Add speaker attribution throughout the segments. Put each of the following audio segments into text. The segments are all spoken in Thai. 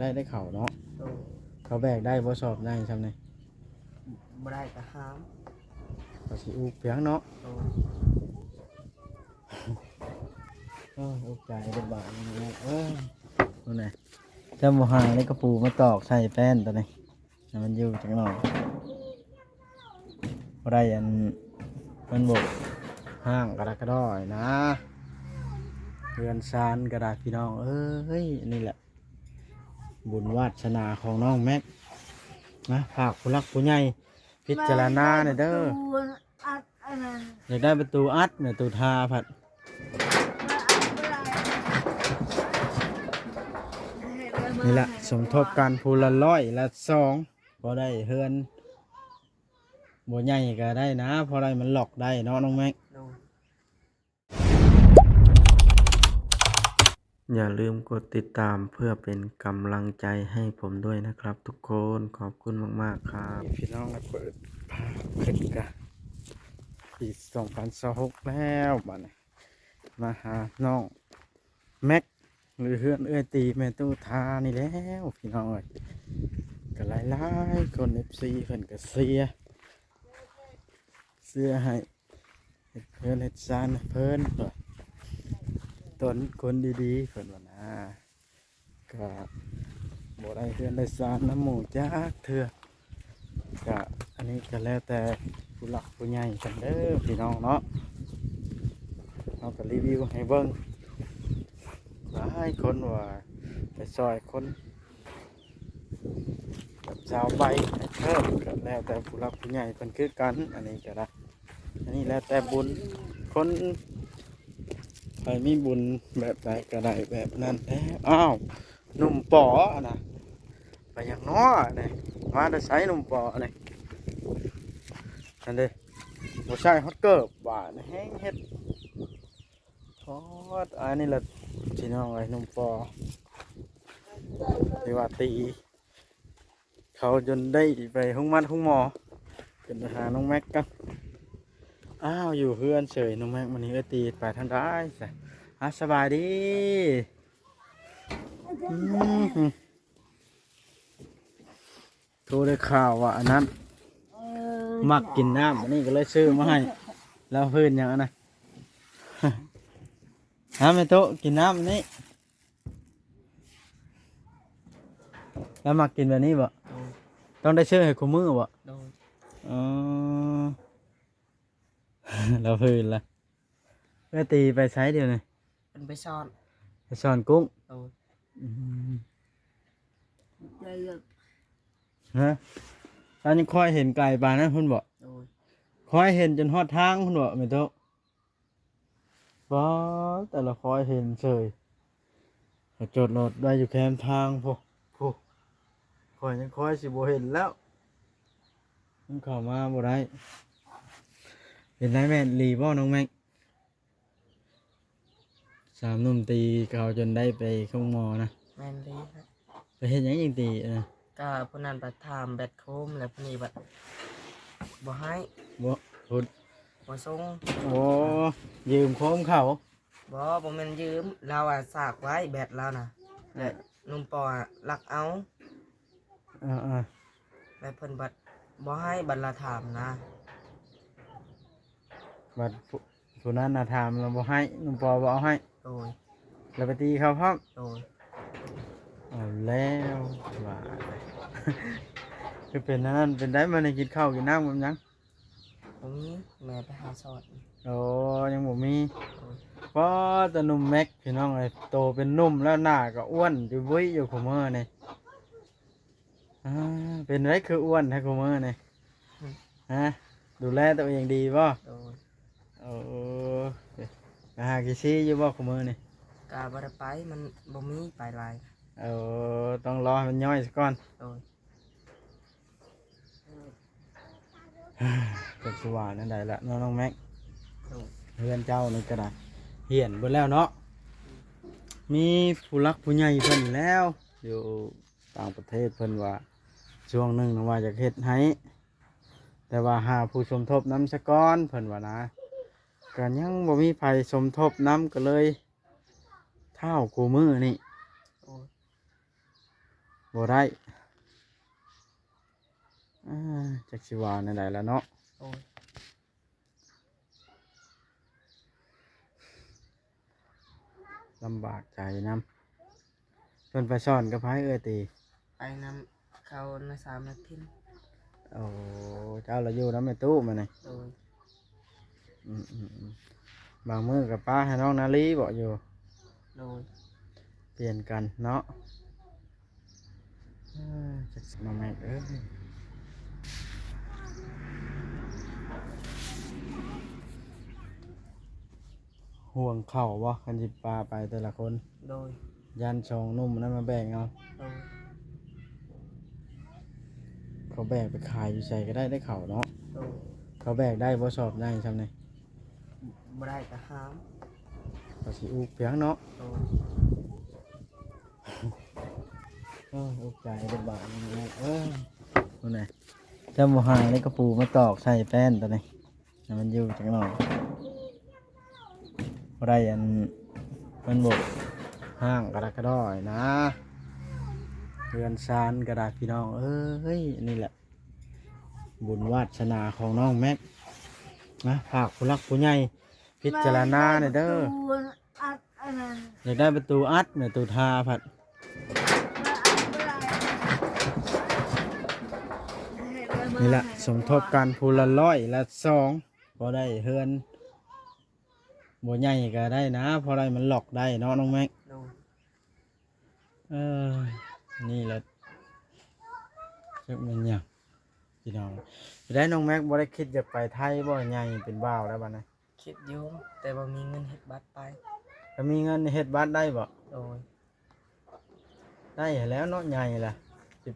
Speaker 1: ได้เข่าเนาะ
Speaker 2: โดย
Speaker 1: เขาแบกได้บ่สอบได้ทำไง
Speaker 2: บ่ได้ก็ห้าม
Speaker 1: เขาสิอุกเพียงเนาะ
Speaker 2: โดย
Speaker 1: อุกใจเป็นบาทนี่นู่นไงเจ้าโมหาในกระปูมาตอกใส่แป้นตัวนี้ให้มันอยู่จังหน่อยอะไรอันมันบกห้างกระดาษกระด้อยนะเรือนซานกระดาษพี่น้องเอ้ยนี่แหละบุญวาสนาของน้องแม็กนะฝากผู้รักผู้ใหญ่พิจารณาหน่อยเด้ออยากได้ประตูอัดประตูทาผัดนี่แหละสมทบกันผู้ละ100ละ2พอได้เฮือนบัวใหญ่ก็ได้นะพอได้มันหลอกได้เนาะน้องแม็ก
Speaker 2: โดย
Speaker 1: อย่าลืมกดติดตามเพื่อเป็นกำลังใจให้ผมด้วยนะครับทุกคนขอบคุณมากๆครับพี่น้องเปิดภาพขึ้นกันปี2026แล้วบ้านมาหาน้องแม็กหรือเฮือนเอื้อยตีแม่ตู้ทานี่แล้วพี่น้องเอ้ยก็หลายๆคน FC เพิ่นก็เสียให้เพิ่นเฮ็ดซานเพิ่นต้นคนดีๆเพิ่นว่านะก็บ่ได้เฮือนได้ซานน้ำหมูจักเถื่อก็อันนี้ก็แล้วแต่ผู้หลักผู้ใหญ่กันเด้อพี่น้องเนาะเอาก็รีวิวให้เบิ่งหลายคนว่าไปซอยคนกับชาวใบให้เพิ่มก็แล้วแต่ผู้หลักผู้ใหญ่เพิ่นคือกันอันนี้ก็ได้อันนี้แล้วแต่บุญคนใครมีบุญแบบใดก็ได้แบบนั้นแท้อ้าวหนุ่มปอนะไปอย่างน้อเนี่ยมาได้ใช้หนุ่มปอเนี่ยนั่นเด้บ่ใช่ฮอตเกิร์บาดแห้งเฮ็ดทอดอันนี้แหละพี่น้องไอ้หนุ่มปอที่ว่าตีเขาจนได้ไปห้องมัดห้องหมอเป็นไปหาน้องแม็กกันอ้าวอยู่เพื่อนเฉยน้องแม็กวันนี้ก็ตีไปทางได้ใช่สบายดีโทรได้ข่าวว่าอันนั้นมักกินน้ำอันนี้ก็เลยซื้อมาให้แล้วเพื่อนอย่างนั้นนะไม่โตกินน้ำอันนี้แล้วมักกินแบบนี้บ่ต้องได้ซื้อให้คู่มือบ่
Speaker 2: โดย
Speaker 1: อ๋อแล้วเพื่อนละแม่ตีไปใช้เดียวนี่
Speaker 2: เป็นไปซ่อน
Speaker 1: ไปสอนกุ้ง
Speaker 2: โดย
Speaker 1: ฮะตอนนี้คอยเห็นไก่ปลานะคุณบอก
Speaker 2: โดย
Speaker 1: คอยเห็นจนฮอดทางคุณบอกไม่โตว้าแต่ละคอยเห็นเฉยจดโน้ตได้อยู่แคมทางพวกคอยยังคอยสิบ่เห็นแล้วมันเข้ามาบ่ได้เห็นไรแม่รีบ่น้องแม็กสามหนุ่มตีเขาจนได้ไปเข้าหมอนะ
Speaker 2: แม่นดีครับ
Speaker 1: ไปเห็นยังยิงตี
Speaker 2: ก็ผู้นั้นไปถามแบตโคมแล้วผู้นี้บัดบ่ให้
Speaker 1: บ่พุด
Speaker 2: บ่ส่ง
Speaker 1: โอ้ยืมโค้งเขา
Speaker 2: บ่แม่นยืมเราฝากไว้แบตเราน่ะและนุ่มปอลักเอาแล้วเพิ่นบัดบ่ให้บัดละถามนะ
Speaker 1: บัดผู้นั้นถามเราบ่ให้นุ่มปอบ่เอาให้
Speaker 2: โดย
Speaker 1: เราไปตีเขาพร้อม
Speaker 2: โดย
Speaker 1: เอาแล้วว่า คือเป็นนั่นเป็นได้มาในกินข้าวกินน้ำมันยัง
Speaker 2: บ่มีแม่ไปหาสอด
Speaker 1: โอ้ยังบ่มี
Speaker 2: โดย
Speaker 1: เพราะแต่หนุ่มแม็กพี่น้องเลยโตเป็นหนุ่มแล้วหน้าก็อ้วนอยู่บุ้ยอยู่ขมือนี่เป็นไรคืออ้วนให้ขมือนี่ฮะดูแลตัวเองดีป่ะ
Speaker 2: โดย
Speaker 1: โอ้หากี่ซี่อยู่ป่ะขมือนี่
Speaker 2: กาบ่ได้ไปมันบ่มีไปหลาย
Speaker 1: ต้องรอให้มันย่อยสักก่อน
Speaker 2: โดย
Speaker 1: ก็สว่างนั่นใดละน้องแม็ก
Speaker 2: โดย
Speaker 1: เพื่อนเจ้านี่ก็ได้เหียนเบิดแล้วเนาะมีผู้รักผู้ใหญ่เพิ่นแล้วอยู่ต่างประเทศเพิ่นว่าช่วงหนึ่งนะว่าจะเฮ็ดให้แต่ว่าหาผู้สมทบน้ำสะก้อนเพิ่นว่านะก็ยังบ่มีไผสมทบน้ำก็เลยเท่ากูมือนี่
Speaker 2: โอ้ย
Speaker 1: บ่ได้จักสิว่าในใดแล้วเนาะ
Speaker 2: โดย
Speaker 1: ลำบากใจนำเพิ่นไปซ่อนกับไผเอ้ยตี
Speaker 2: ไปนำเขาใน3 นาที
Speaker 1: โอ้เจ้าละอยู่นำแม่ตู้มานี่
Speaker 2: โดย
Speaker 1: อืมบางมื้อกับป้าให้น้องนาลีบ่อยู่
Speaker 2: โดย
Speaker 1: เปลี่ยนกันเนาะจักสิมาแม่เอ้ยห่วงเข่าบ่คันสิปาไปแต่ละคน
Speaker 2: โดย
Speaker 1: ยันชองนุ่มนั้นมาแบ่งเอา
Speaker 2: โดย
Speaker 1: เขาแบ่งไปขายอยู่ใส่ก็ได้เข่าเนาะ
Speaker 2: โดย
Speaker 1: เขาแบกได้บ่สอบได้ซำนี่
Speaker 2: บ่ได้ก็ห้าม
Speaker 1: เขาสิอุกเพียงเนาะ
Speaker 2: โดย
Speaker 1: อุกใจเด็กบ้านนี่นะนู่นน่ะเจ้าบ่หายนี่กระปูมาตอกใส่แป้นตัวนี้ให้มันอยู่จักหน่อยบ่ได้อันมันบ่ห้างกระดกกระดอยนะเรือนซานกระดาษพี่น้องเอ้ยนี่แหละบุญวาสนาของน้องแม็กนะฝากผู้รักผู้ใหญ่พิจารณาหน่อยเด้ออยากได้ประตูอัดประตูทาผัดนี่แหละสมทบกันพูละ100ละ2พอได้เฮือนบ่ใหญ่ก็ได้นะพอได้มันหลอกได้เนาะน้องแม็ก
Speaker 2: โดย
Speaker 1: นี่แหละจะเป็นหยังพี่น้องได้น้องแม็กบ่ได้คิดจะไปไทยบ่ใหญ่เป็นบ่าวแล้วบัดนี้
Speaker 2: คิดอยู่แต่บ่มีเงินเฮ็ดบัตรไป
Speaker 1: ถ้ามีเงินเฮ็ดบัตรได้บ่
Speaker 2: โดย
Speaker 1: ได้แล้วเนาะใหญ่ล่ะ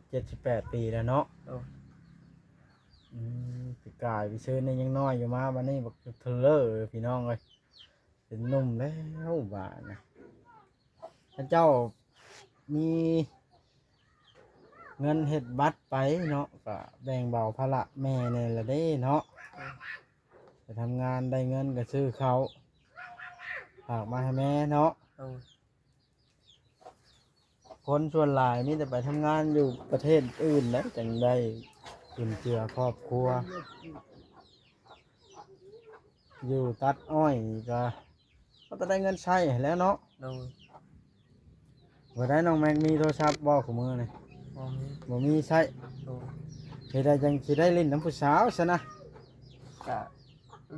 Speaker 1: 17-18 ปีแล้วเนาะ
Speaker 2: โดย
Speaker 1: ปีกายไปซื้อนี่ยังน้อยอยู่มาบัดนี้บักเทเลอร์พี่น้องเอ้ยเป็นหนุ่มแล้วบาดนะถ้าเจ้ามีเงินเฮ็ดบัตรไปเนาะก็แบ่งเบาภาระแม่นี่ละเด้เนาะไปทำงานได้เงินก็ซื้อเขาวฝากมาให้แม่เนาะ
Speaker 2: โดย
Speaker 1: คนส่วนหลายมีแต่ไปทำงานอยู่ประเทศอื่นแล้วจังได้จุนเจือครอบครัวอยู่ตัดอ้อยก็จะได้เงินใช้แล้วเนาะ
Speaker 2: โดย
Speaker 1: วันได้น้องแม็กมีโทรศัพท์บอกของมือนี่
Speaker 2: บ่มี
Speaker 1: บ่มีใช้
Speaker 2: โดย
Speaker 1: เฮ็ดได้จังสิได้เล่นน้ำผู้สาวซะนะ
Speaker 2: ก็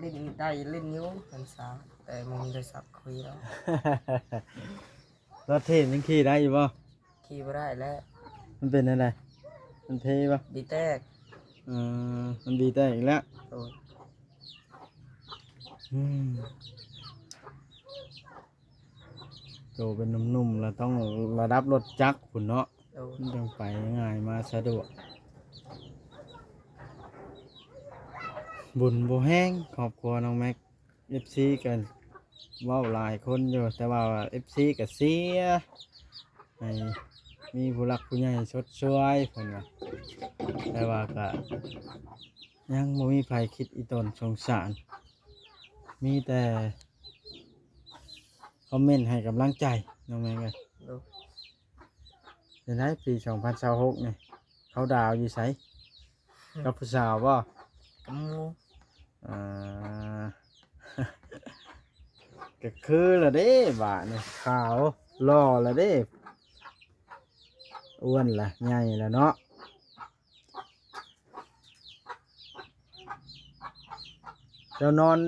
Speaker 2: เล่นได้เล่นอยู่กันสาวแต่บ่มีโทรศัพท์คุยแล้ว
Speaker 1: รถเทพยังขี่ได้อยู่บ่
Speaker 2: ขี่บ่ได้แล้ว
Speaker 1: มันเป็นอะไรมันเทบ่
Speaker 2: บีแตก
Speaker 1: มันดีแต่อีกแล้ว
Speaker 2: โดย
Speaker 1: โตเป็นหนุ่มๆแล้วต้องระดับรถจักรพุ่นเนาะ
Speaker 2: โดย
Speaker 1: มันจังไปง่ายมาสะดวกบุญบ่แห้งครอบครัวน้องแม็ก FC กันเว้าหลายคนอยู่แต่ว่า FC ก็เสียให้มีผู้หลักผู้ใหญ่ชดช่วยเพิ่นว่าแต่ว่าก็ยังบ่มีใครคิดอีตนสงสารมีแต่คอมเมนต์ให้กำลังใจน้องแม็กเอ้ย
Speaker 2: โดย
Speaker 1: เดี๋ยวนะปี2026นี่เขาดาวอยู่ไสกับผู้สาวบ่
Speaker 2: กำมู
Speaker 1: อ่า ก็คือละเด้บ่านี่ขาวหล่อละเด้อ้วนละใหญ่ละเนาะเจ้านอน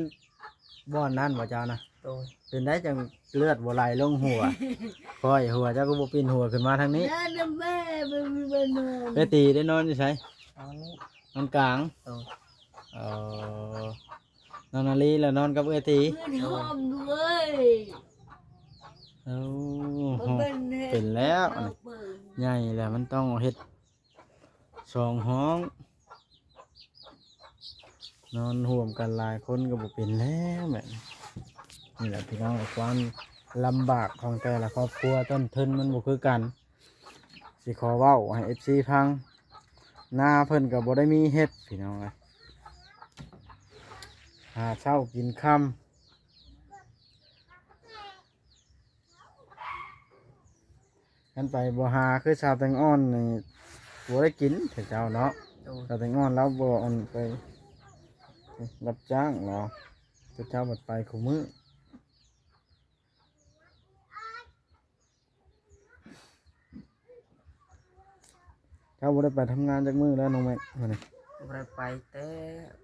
Speaker 1: บ่อนนั่นบ่เจ้านะ
Speaker 2: โดย
Speaker 1: เป็นได้จังเลือดบ่ไหลลงหัว คอยหัวเจ้าก็บ่ปีนหัวขึ้นมาทางนี้ไปตีได้นอนอยู่ไส
Speaker 2: เอานี้
Speaker 1: นอนกลาง
Speaker 2: โดย
Speaker 1: เอ่อนอนนาลีแล้วนอนกับเอื้อตี
Speaker 3: หอมด้วย
Speaker 1: เอ้า
Speaker 3: มันเป็น
Speaker 1: เป็นแล้ว
Speaker 3: เราเปิด
Speaker 1: ใหญ่แล้วมันต้องเฮ็ด2 ห้อง นอนร่วมกันหลายคนก็บ่เป็นแล้วแบบนี่แหละพี่น้องความลำบากของแต่ละครอบครัวต้นทุนมันบ่คือกันสิขอเว้าให้ FC ฟังหน้าเพิ่นก็บ่ได้มีเฮ็ดพี่น้องเอ้ยหาเช้ากินค่ำ กันไปบ่หาคือชาวแตงอ่อนนี่บ่ได้กินแต่เจ้าเนาะ
Speaker 2: โดย
Speaker 1: ชาวแตงอ่อนแล้วบ่อันไปรับจ้างเนาะแต่เจ้าบัดไปคู่มื้อเจ้าบ่ได้ไปทำงานจักมื้อแล้วน้องแม็กมื้อนี้
Speaker 2: บ่ได้ไปแต่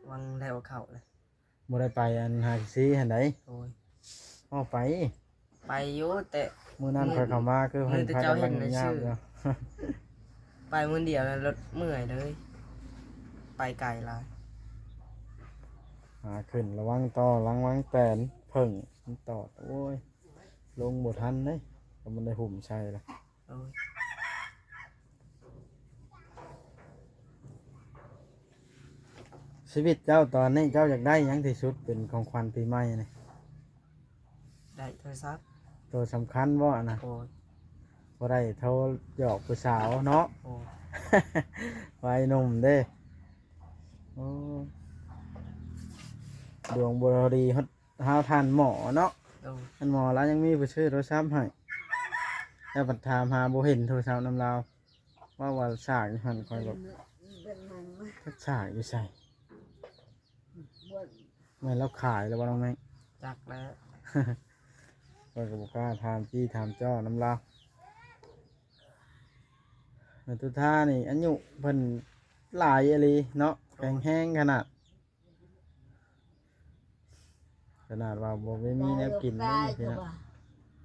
Speaker 2: วังแล้วเข้าเลย
Speaker 1: บ่ได้ไปอันหาซีหั่นใด
Speaker 2: โดย
Speaker 1: อ้อไป
Speaker 2: ไปอยู่แต่
Speaker 1: มื้อนั้นค่อยเข้ามาคือ
Speaker 2: มื้อแต่เจ้าเห็นใน
Speaker 1: ยา
Speaker 2: ชื่
Speaker 1: บ
Speaker 2: อ
Speaker 1: ๆอยู่
Speaker 2: ไปมื้อเดียวแล้วรถเมื่อยเลย ไปไกลหลาย
Speaker 1: หาขึ้นระวังต่อระวังแตนเพิ่งมันตอดโอ้ยลงบ่ทันเด้ก็มันได้หุ่มใช่ล่ะ
Speaker 2: โดย
Speaker 1: ชีวิตเจ้าตอนนี้เจ้าอยากได้หยังที่สุดเป็นของขวัญปีใหม่นี่
Speaker 2: ได้โทรศัพท์
Speaker 1: ตัวสำคัญบ่นะ
Speaker 2: โอ้ย
Speaker 1: บ่ได้โทรหยอกผู้สาวเนาะ
Speaker 2: โอ้ย
Speaker 1: วัยหนุ่มเด้โอ้ดวงบ่ดีฮอดหาท่านหมอเนาะ
Speaker 2: โดย
Speaker 1: ท่านหมอแล้วยังมีผู้ชื่อโทรศัพท์ให้แต่บัดถามหาบ่เห็นโทรศัพท์นำเราว่าฉากอยู่หั่นคอยแบบฉากอยู่ใส่แม่นเราขายแล้วบ่น้องแม่ง
Speaker 2: จักแล้ว
Speaker 1: ข้อยก็บ่กล้าถามจี้ถามจ้อน้ำลาวแม่ตุท่านี่อายุเพิ่นหลายอีหลีเนาะแข็งแรงขนาดว่าบ่ได้มีแนวกินเลยพี่น้อง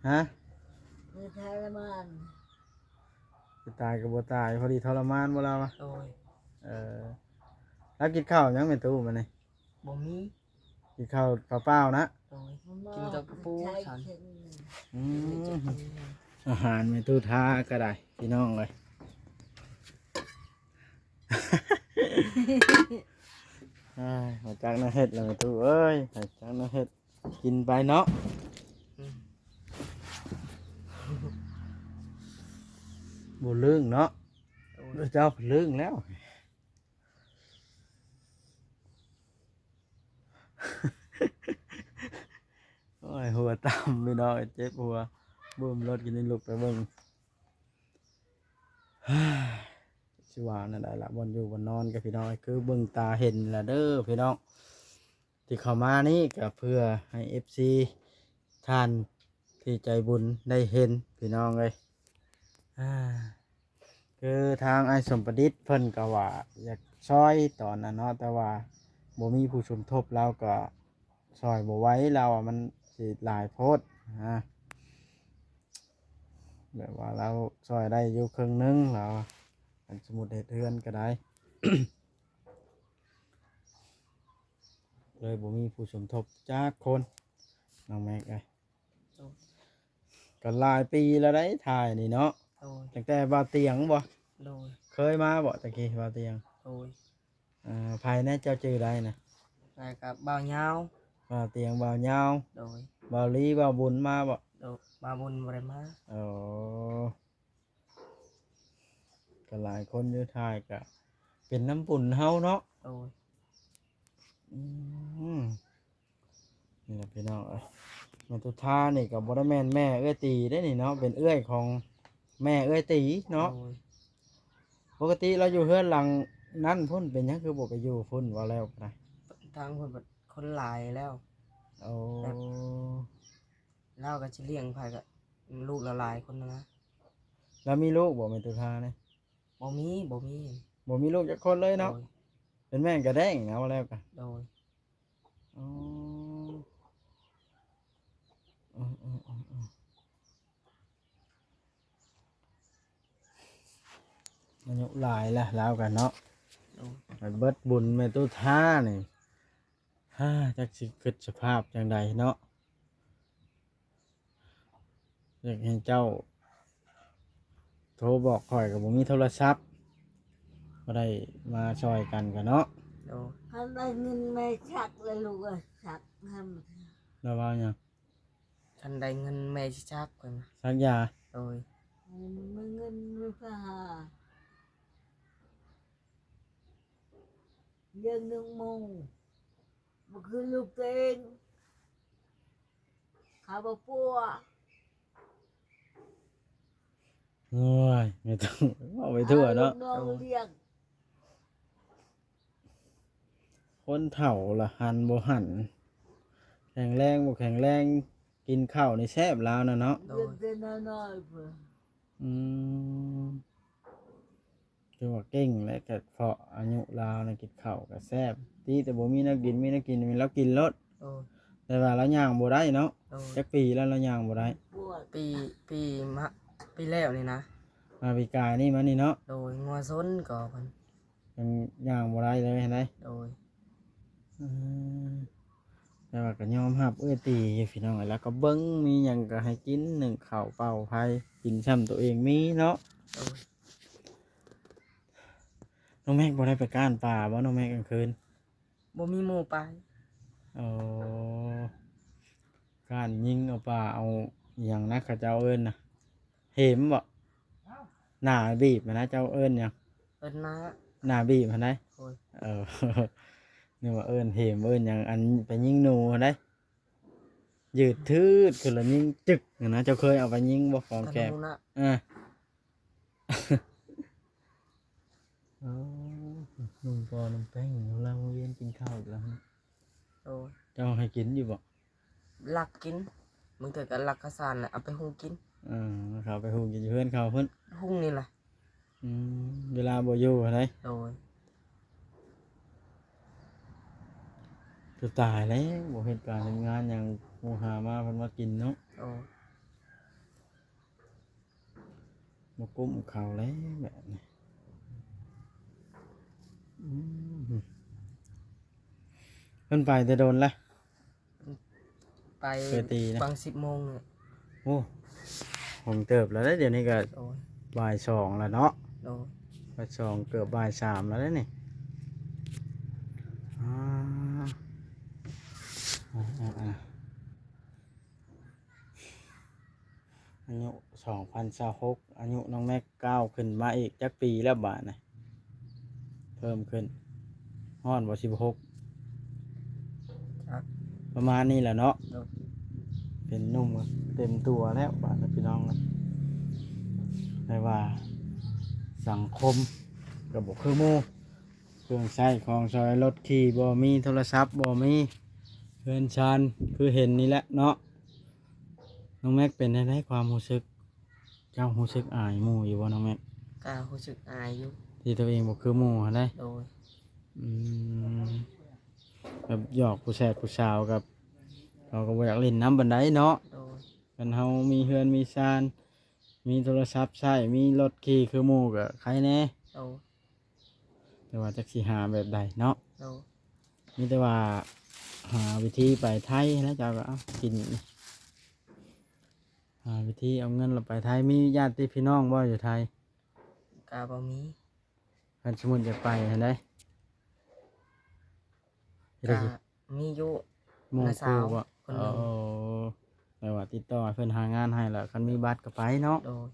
Speaker 1: ฮะ
Speaker 3: คือทรมาน
Speaker 1: สิตายก็บ่ตายพอดีทรมานบ่ล่ะวะ
Speaker 2: โดย
Speaker 1: เออแล้วกินข้าวยังแม่ตู้มื้อนี้
Speaker 2: บ่มี
Speaker 1: กินข้าวเปล่าๆนะ
Speaker 2: โดย กินกับกระปูฉัน
Speaker 1: อื
Speaker 2: จะ
Speaker 1: ม
Speaker 2: กิน
Speaker 1: อาหารแม่ตู้ท่าก็ได้พี่น้องเลย อ้ายหัวจักน่าเฮ็ดแล้วแม่ตู้เอ้ยหัวจักน่าเฮ็ดกินไปเนาะ
Speaker 2: อืม
Speaker 1: บ่ลึงเนาะ
Speaker 2: โดย
Speaker 1: เจ้าลึงแล้ว โอ้ยหัวต่ำพี่น้องเจ็บหัวบ่มรถกินในลูกไปเบิ่ง สิว่านั่นได้ละบนอยู่บนนอนกับพี่น้องคือเบิ่งตาเห็นละเด้อพี่น้องที่เข้ามานี่ก็เพื่อให้ FC ท่านที่ใจบุญได้เห็นพี่น้องเลยอ่าคือทางไอ้สมประดิษฐ์เพิ่นก็ว่าอยากช่วยตอนนั้นเนาะแต่ว่าบ่มีผู้สมทบเราก็ช่วยบ่ไหว้เราอ่ะมันสิหลายโพดแบบว่าเราช่วยได้อยู่ครึ่งหนึงเราอันสมุดเฮ็ดเฮือนก็ได้ เลยบ่มีผู้สมทบจากคนน้องแม็กไอ้ก็หลายปีแล้วได้ถ่ายนี่เนาะ
Speaker 2: โดย
Speaker 1: ตั้งแต่บ่าวเตียงบ่
Speaker 2: โดย
Speaker 1: เคยมาบ่ตะกี้บ่าวเตียง
Speaker 2: โดย
Speaker 1: ภายในเจ้าชื่อได้นะ
Speaker 2: แล้วกับบ่าวยาว
Speaker 1: บ่าวเตียงบ่าวยาว
Speaker 2: โดย
Speaker 1: บ่าวลีบ่าวบุญมาบ่
Speaker 2: โดยมาบุญบ่ได้มา
Speaker 1: โอ้ก็หลายคนอยู่ถ่ายก็เป็นน้ำปุ่นเฮาเนาะ
Speaker 2: โดย
Speaker 1: อืมนี่แหละพี่น้องเอ้ยแม่ตุท่านี่ก็บ่ได้แม่นแม่เอื้อยตีได้นี่เนาะเป็นเอื้อยของแม่เอื้อยตีเนาะ
Speaker 2: โดย
Speaker 1: ปกติเราอยู่เฮือนหลังนั่นพุ่นเป็นหยังคือบ่ไปอยู่พุ่นว่าแล้วนะ
Speaker 2: ทางคนแบบคนหลายแล้ว
Speaker 1: โอ้
Speaker 2: เราก็สิเลี้ยงไผก็ลูกละหลายคนนะ
Speaker 1: แล้วมีลูกบ่แม่ตุท่านี่
Speaker 2: บ่มีบ่มี
Speaker 1: บ่มีลูกจักคนเลย
Speaker 2: โด
Speaker 1: เนาะ
Speaker 2: ย
Speaker 1: เป็นแม่งกระแดงนะว่าแล้วกัน
Speaker 2: โดย
Speaker 1: อ๋ออืมอายุหลายแล้วแล้วกันเนาะ
Speaker 2: โดย
Speaker 1: ไปเบิดบุญแม่ตุท่านี่ฮ่าจักสิคิดสภาพจังใดเนาะอยากให้เจ้าโทรบอกข่อยก็บ่มีโทรศัพท์บ่ได้มาช่วยกันกันเนาะ
Speaker 2: โดย
Speaker 3: ทำได้เงินไม่ชักเลยลูกอะชักท
Speaker 1: แล้วว่าหยัง
Speaker 2: คันได้เงินแม่สิชักเพิ่น
Speaker 1: สักยา
Speaker 2: โดย
Speaker 3: ำไม่เงินไม่พาเดือนหนึ่งโมงมันคือลูกเต็งข้าวปัว
Speaker 1: โอ้ยไม่ต้องเอาไปทั่วเนาะ
Speaker 3: น้องเลี้ยง
Speaker 1: คนเฒ่าละหันบ่หันแข็งแรงบ่แข็งแรงกินข้าวในแซ่บแล้วนะเนาะ
Speaker 3: เลี้ยงแต่น้อยๆเพิ่น
Speaker 1: อืมถือว่าเก่งและก็เพราะอายุลาวนะกินข้าวก็แซ่บตีแต่บ่มีนักกินมีนักกินมีแล้วกินรส
Speaker 2: โดย
Speaker 1: แต่ว่าเราย่างบ่ได้เนาะ
Speaker 2: โดย
Speaker 1: จักปีแล้วเราย่างบ่ได้
Speaker 3: ปวด
Speaker 2: ปีมะปีแล้วนี่นะ
Speaker 1: มาปีกายนี่มานี่เนาะ
Speaker 2: โดยงัวซนก่อพัน
Speaker 1: ยังย่างบ่ได้เลยเห็นไหม
Speaker 2: โดย
Speaker 1: อืมแต่ว่าก็ยอมรับตีอยู่พี่น้องแล้วก็เบิ่งมีหยังก็ให้กินหนึ่งข้าวเปล่าไผกินซ้ำตัวเองมีเนาะ
Speaker 2: โดย
Speaker 1: น้องแม็กบ่ได้ไปก้านป่าบ่น้องแม็กกลางคืน
Speaker 2: บ่มีหมู่ไป
Speaker 1: เอาก้านยิงเอาป่าเอาอหย่างนักเขาเจ้าเอิ้นน่ะเหมบ่หน้าบีบนะเจ้าเอิ้นหยัง
Speaker 2: เอิ้นนะ
Speaker 1: หน้าบีบหั่นได้
Speaker 2: โอ้ย
Speaker 1: เออ นึกว่าเอิ้นเหมเอิ้นหยังอันไปยิงหนูหั่นได้ยืดทืดคือละยิงจึกนั่นนะเจ้าเคยเอาไปยิงบ่ของ
Speaker 2: ธ
Speaker 1: แกบ
Speaker 2: นูนะ
Speaker 1: อ่า อ๋อนุ่มปอนุ่มแป้งเราเวียนกินข้าวอีกแล้วฮะ
Speaker 2: โอ้ย
Speaker 1: เจ้าให้กินอยู่บ่
Speaker 2: ลักกินมึงเกิดกับลักกระสานแหละเอาไปหุงกิน
Speaker 1: เขาไปหูกินอยู่เพื่อนเขาเพิ่น
Speaker 2: หุงนี่แหละ
Speaker 1: เวลาบ่อยู่อะไร
Speaker 2: โดย
Speaker 1: คือตายแล้วบ่เหตุการณ์ทำงานอย่างหมู่หามาเพิ่นมากินเนาะ
Speaker 2: โอ้ย
Speaker 1: บ่กุ้มเขาแล้วแบบนี้อืมเพิ่นไปแต่โดนละ
Speaker 2: ไป
Speaker 1: เคยตีนะ
Speaker 2: บาง10 โมงเนี่ย
Speaker 1: โอ้ผมเติบแล้วเด้อเดี๋ยวนี้ก็
Speaker 2: โดย
Speaker 1: บ่ายสองแล้วเนาะ
Speaker 2: โดย
Speaker 1: บ่ายสองเกือบบ่ายสามแล้วเด้อนี่อ่าอายุ2026อายุน้องแม็กก้าวขึ้นมาอีกจักปีแล้วบาดนะเพิ่มขึ้นฮ้อนบ่16
Speaker 2: ครับ
Speaker 1: ประมาณนี้แหละเนาะ
Speaker 2: โดย
Speaker 1: เป็นหนุ่มเต็มตัวแล้วบาดนะพี่น้องนะแต่ว่าสังคมก็บ่คือหมู่เครื่องใช้ของซอยรถขี่บ่มีโทรศัพท์บ่มีเพื่อนชานคือเห็นนี่แหละเนาะน้องแม็กเป็นได้ความรู้สึกเจ้ารู้สึกอายหมู่อยู่บ่น้องแม็ก
Speaker 2: ก็รู้สึกอายอยู่
Speaker 1: ที่ตัวเองบ่คือหมู่หั้นได้
Speaker 2: โดย
Speaker 1: อืมแบบหยอกผู้แสบผู้สาวกับเขาก็บ่อยากเล่นน้ำบันไดเนาะ
Speaker 2: โดย
Speaker 1: กันเฮามีเฮือนมีซานมีโทรศัพท์ใช้มีรถขี่คือหมู่ก็ใครแน่
Speaker 2: โดย
Speaker 1: แต่ว่าจักสิหาแบบใดเนาะ
Speaker 2: โดย
Speaker 1: มีแต่ว่าหาวิธีไปไทยแล้วเจ้าก็เอากินหาวิธีเอาเงินเราไปไทยมีญาติพี่น้องบ่อยู่ไทย
Speaker 2: กาบ่มี
Speaker 1: เพิ่นสมมุติจะไปหั้นได้เฮ็ดได้
Speaker 2: กา
Speaker 1: สิ
Speaker 2: มีอยู่
Speaker 1: หมู่
Speaker 2: น้า
Speaker 1: ครู
Speaker 2: สาว
Speaker 1: บ่
Speaker 2: คนหนึ่ง
Speaker 1: แต่ว่าติดต่อให้เพิ่นหางานให้แล้วคันมีบัตรก็ไปเนาะ
Speaker 2: โดย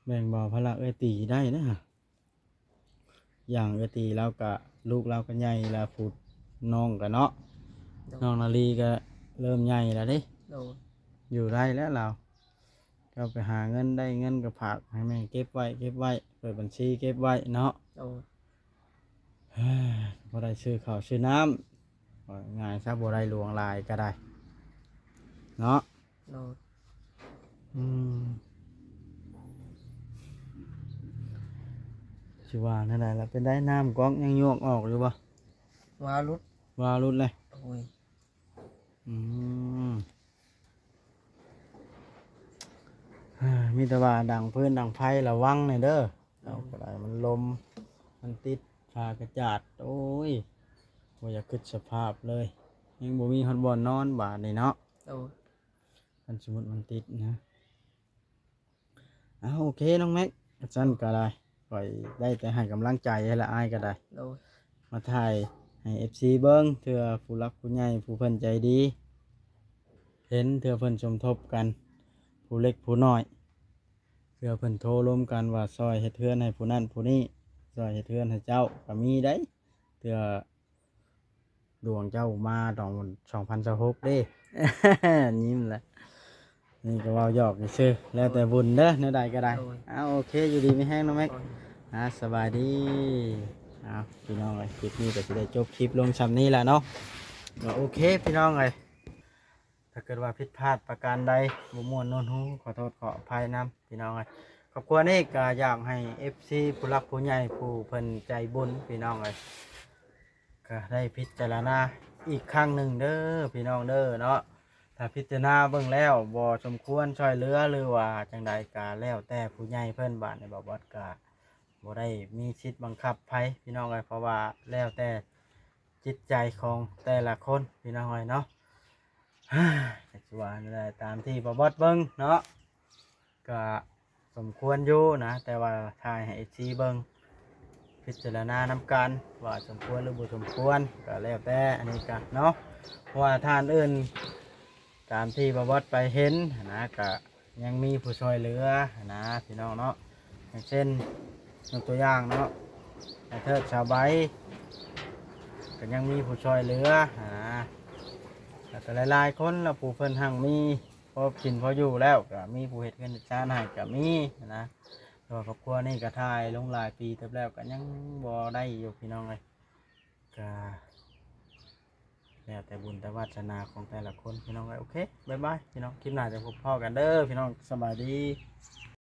Speaker 1: แบ่งเบาภาระเอ้ยตีได้นะอย่างเอ้ยตีแล้วก็ลูกเราก็ใหญ่แล้วพูดน้องก็เนาะ
Speaker 2: โดย
Speaker 1: น้องนาลีก็เริ่มใหญ่แล้วเดิ
Speaker 2: โดย
Speaker 1: อยู่ได้แล้วเราก็ไปหาเงินได้เงินก็ฝากให้แม่เก็บไว้เปิดบัญชีเก็บไว้เนาะ
Speaker 2: โดย
Speaker 1: เฮ้ยบ่ได้ซื้อข้าวซื้อน้ำว่าง่ายซะบ่ได้หลวงหลายก็ได้เนาะ
Speaker 2: โดย
Speaker 1: อืมสิว่านั่นแหละแล้วเป็นได้น้ำก๊อกยังโยกออกอยู่บ่
Speaker 2: วารุด
Speaker 1: ว่ารุดเลย
Speaker 2: โอ้ย
Speaker 1: อืมมีแต่ว่าดังเพื่อนดังไพ่ระวังหน่อยเด้อเอาก็ได้มันลมมันติดพากระจาดโอ้ยบ่อยากคิดสภาพเลยยังบ่มีฮอดบ่อนนอนบาดนี่เนาะ
Speaker 2: โดย
Speaker 1: มันสมมุติมันติดนะโอเคน้องแม็กอาจารย์ก็ได้ปล่อยได้แต่ให้กำลังใจให้ละอายก็ได้
Speaker 2: โดย
Speaker 1: มาถ่ายให้ FC เบิ้งเถื่อผู้รักผู้ใหญ่ผู้เพิ่นใจดี เห็นเถื่อเพิ่นสมทบกัน ผู้เล็กผู้น้อยเถื่อเพิ่นโทรร่วมกันว่าซอยเฮ็ดเทือนให้ผู้นั้นผู้นี้ซอยเฮ็ดเทือนให้เจ้าก็มีได้เถื่อดวงเจ้ามาตอน2026เด้ ยิ้มแหละ นี่ก็เว้าหยอกซื่อๆแล้วแต่บุญเด้อแนวใดก็ได้
Speaker 2: โดย
Speaker 1: เอาโอเคอยู่ดีไม่แห้งเนาะแม็กสบายดีเอาพี่น้องเอ้ยคลิปนี้ก็สิได้จบคลิปลงซ้ำนี้แหละเนาะก็โอเคพี่น้องเอ้ยถ้าเกิดว่าผิดพลาดประการใดบ่ม่วนโน้นหูขอโทษขออภัยนํพี่น้องเอ้ยครอบครัวนี้ก็อยากให้ FC ผู้รักผู้ใหญ่ผู้เพิ่นใจบุญพี่น้องเอ้ยก็ได้พิจารณาอีกครั้งหนึ่งเด้อพี่น้องเด้อเนาะถ้าพิจารณาเบิ่งแล้วบ่สมควรช่วยเหลือหรือว่าจังใดก็แล้วแต่ผู้ใหญ่เพิ่นบาดในบ่บ่ก็บ่ได้มีสิทธิ์บังคับไผพี่น้องเอ้ยเพราะว่าแล้วแต่จิตใจของแต่ละคนพี่น้องเอ้ยเนาะ จักสิว่านั่นแหละตามที่บ่บ่เบิ่งเนาะก็สมควรอยู่นะแต่ว่าทายให้ FC เบิ่งพิจารณานำกันว่าสมควรหรือบ่สมควรก็แล้วแต่อันนี้ก็เนาะเพราะว่าทานอื่นตามที่บ่บ่ไปเห็นนะก็ยังมีผู้ช่วยเหลือนะพี่น้องเนาะอย่างเช่นยกตัวอย่างเนาะไอ้เทิดชาวใบก็ยังมีผู้ช่วยเหลือแล้วก็หลายๆคนแล้วผู้เพิ่นหั่งมีพอกินพออยู่แล้วก็มีผู้เฮ็ดเงินชาติให้ก็มีนะตัวครอบครัวนี่ก็ทายลงหลายปีเติบแล้วก็ยังบ่ได้อยู่พี่น้องเลยก็แล้วแต่บุญแต่วาสนาของแต่ละคนพี่น้องเลยโอเคบ๊ายบายพี่น้องคลิปหน้าจะพบพ่อกันเด้อพี่น้องสบายดี